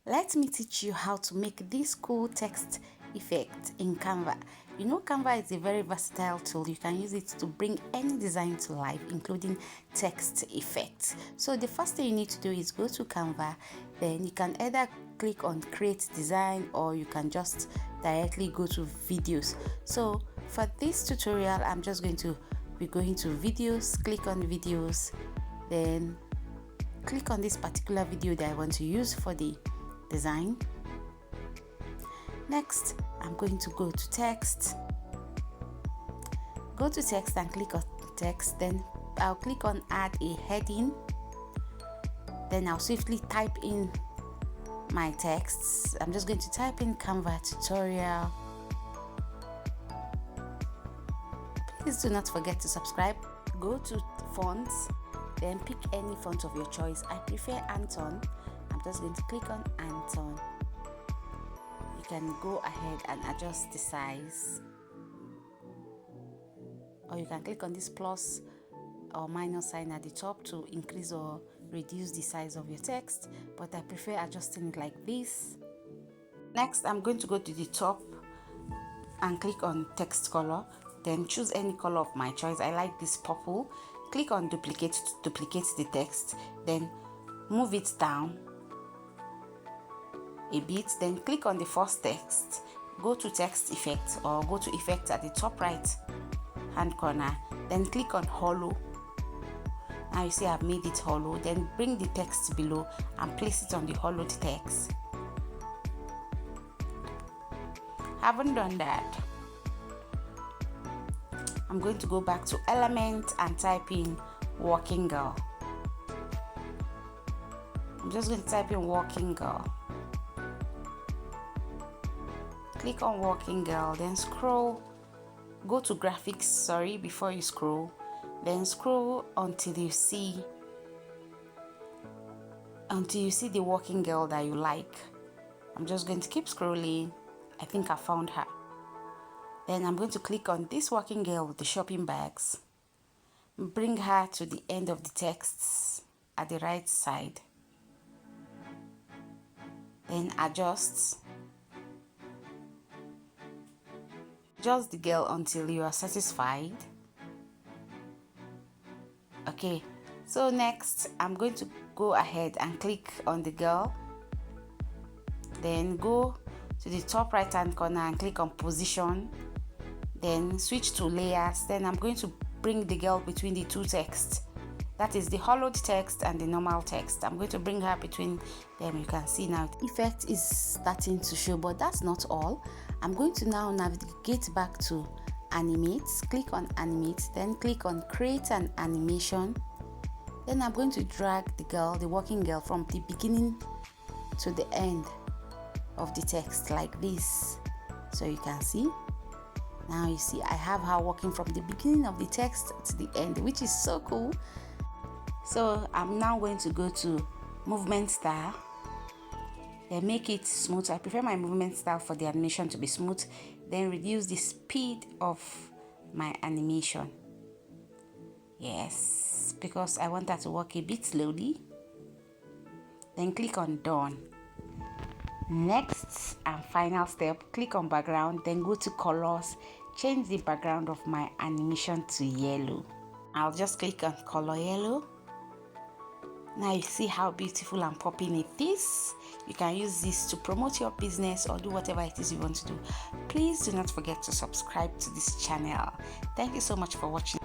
Let me teach you how to make this cool text effect in Canva. You know, Canva is a very versatile tool. You can use it to bring any design to life, including text effects. So the first thing you need to do is go to Canva. Then you can either click on create design, or you can just directly go to videos. So for this tutorial, I'm just going to be going to videos, click on videos, then click on this particular video that I want to use for the design. Next, I'm going to go to text. Go to text and click on text. Then I'll click on add a heading. Then I'll swiftly type in my texts. I'm just going to type in Canva tutorial. Please do not forget to subscribe. Go to fonts, then pick any font of your choice. I prefer Anton. I'm just going to click on Anton. You can go ahead and adjust the size, or you can click on this plus or minus sign at the top to increase or reduce the size of your text, but I prefer adjusting it like this. Next, I'm going to go to the top and click on text color, then choose any color of my choice. I like this purple. Click on duplicate to duplicate the text, then move it down a bit, then click on the first text, go to text effect or go to effect at the top right hand corner, then click on hollow. Now you see I've made it hollow. Then bring the text below and place it on the hollowed text. Haven't done that, I'm going to go back to element and type in working girl. I'm just going to type in working girl. Click on working girl, then scroll, go to graphics, before you scroll, then scroll until you see the working girl that you like. I'm just going to keep scrolling. I think I found her. Then I'm going to click on this working girl with the shopping bags, bring her to the end of the text at the right side, then adjust the girl until you are satisfied. Okay, so next I'm going to go ahead and click on the girl, then go to the top right hand corner and click on position, then switch to layers. Then I'm going to bring the girl between the two texts, that is the hollowed text and the normal text. I'm going to bring her between them. You can see now the effect is starting to show, but that's not all. I'm going to now navigate back to animate, click on animate, then click on create an animation. Then I'm going to drag the working girl from the beginning to the end of the text like this, so you can see. Now you see I have her walking from the beginning of the text to the end, which is so cool. So I'm now going to go to movement style, then make it smooth. I prefer my movement style for the animation to be smooth. Then reduce the speed of my animation. Yes, because I want her to walk a bit slowly. Then click on done. Next and final step, click on background, then go to colors, change the background of my animation to yellow. I'll just click on color yellow. Now you see how beautiful and popping it is. You can use this to promote your business or do whatever it is you want to do. Please do not forget to subscribe to this channel. Thank you so much for watching.